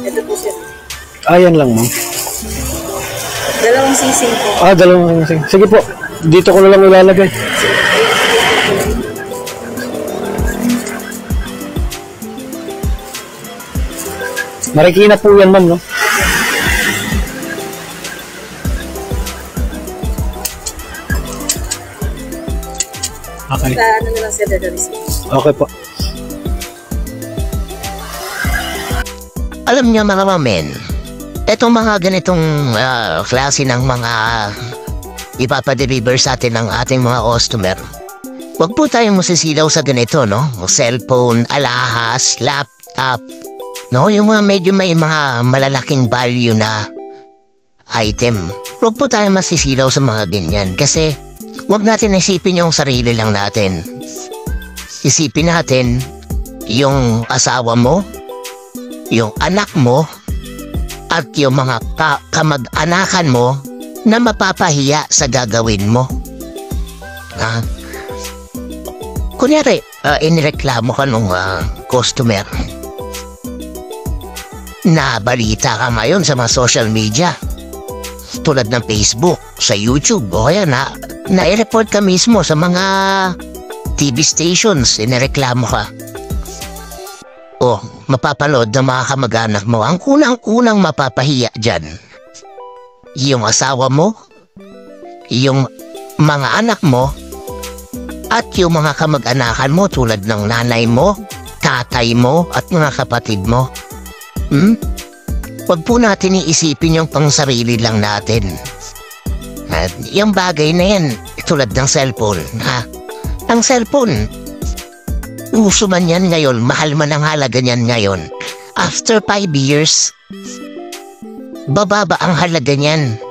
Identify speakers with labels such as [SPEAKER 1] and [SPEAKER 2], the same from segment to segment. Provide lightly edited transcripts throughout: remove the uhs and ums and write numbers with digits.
[SPEAKER 1] Ito po sir.
[SPEAKER 2] Ayan lang, ma'am.
[SPEAKER 1] Dalawang sising po.
[SPEAKER 2] Dalawang sising. Sige po, dito ko na lang ilalagay. Marikina po yan, ma'am, no? Okay.
[SPEAKER 1] Sa ano na lang sir,
[SPEAKER 2] Okay po.
[SPEAKER 3] Alam niyo mga mamen, etong mga ganitong klase ng mga ipapadeliver sa atin ng ating mga customer, huwag po tayong masisilaw sa ganito, no? Cellphone, alahas, laptop, no? Yung mga medyo may mga malalaking value na item. Huwag po tayong masisilaw sa mga ganyan kasi huwag natin isipin yung sarili lang natin. Isipin natin yung asawa mo, yung anak mo, at yung mga kamag-anakan mo na mapapahiya sa gagawin mo. Kunyari, inireklamo ka nung customer. Nabalita ka ngayon sa mga social media, tulad ng Facebook, sa YouTube, o kaya na-report ka mismo sa mga TV stations, inireklamo ka. O, mapapanood ng mga kamag-anak mo. Ang unang mapapahiya dyan, yung asawa mo, yung mga anak mo, at yung mga kamag-anakan mo tulad ng nanay mo, tatay mo, at mga kapatid mo. Huwag po natin iisipin yung pangsarili lang natin. At yung bagay na yan, tulad ng cellphone, ang cellphone, uso man yan ngayon, mahal man ang halaga niyan ngayon. After 5 years, bababa ang halaga niyan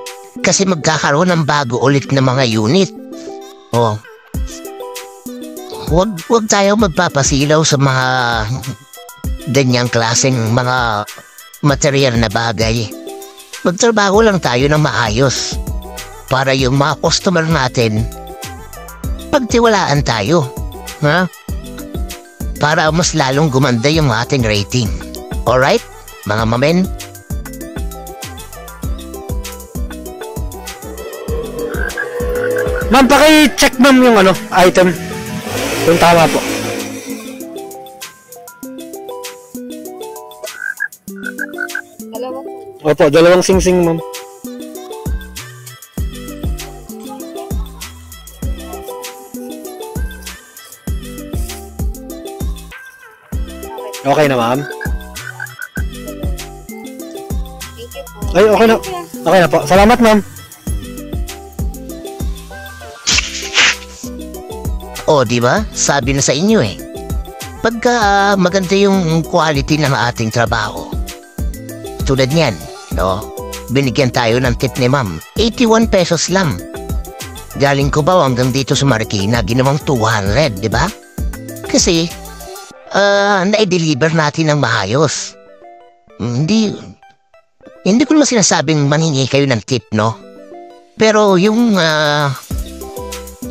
[SPEAKER 3] kasi magkakaroon ng bago ulit na mga unit. Huwag tayo magpapasilaw sa mga ganyang klaseng mga material na bagay. Magtrabaho lang tayo ng maayos para yung mga customer natin pagtiwalaan tayo, para mas lalong gumanda yung ating rating. Alright, mga mamen?
[SPEAKER 2] Ma'am, paki-check ma'am yung item. Kung tama po. Opo, dalawang sing-sing, ma'am. Okay na, ma'am? Ay, okay na. Okay na po. Salamat, ma'am.
[SPEAKER 3] Di ba? Sabi na sa inyo pagka maganda yung quality ng ating trabaho. Tulad niyan, binigyan tayo ng tip ni ma'am. 81 pesos lang. Galing ko ba hanggang dito sa Marikina, ginawang 200, di ba? Kasi, na-deliver natin ng maayos. Hindi ko naman sinasabing manghingi kayo ng tip, no? Pero yung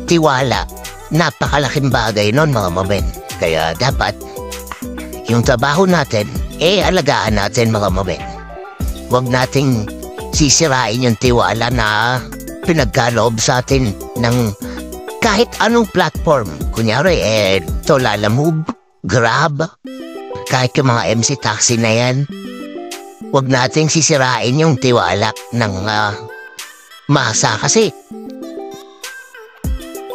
[SPEAKER 3] tiwala, napakalaking bagay nun, mga mamen. Kaya dapat, yung trabaho natin, alagaan natin, mga mamen. Huwag nating sisirain yung tiwala na pinagkaloob sa atin ng kahit anong platform. Kunyari, Lalamove, Grab, kahit yung mga MC taxi na yan. Huwag nating sisirain yung tiwala ng masa kasi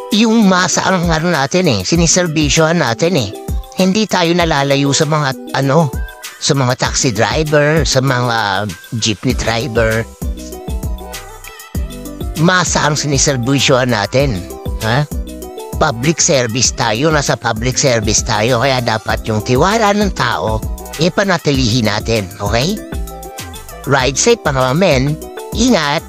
[SPEAKER 3] yung masa ang natin siniservisyohan natin Hindi tayo nalalayo sa mga sa mga taxi driver, sa mga jeepney driver. Masa ang siniservisyohan natin, Public service tayo, nasa public service tayo, kaya dapat yung tiwala ng tao, panatilihin natin, okay? Ride safe, mga men. Ingat!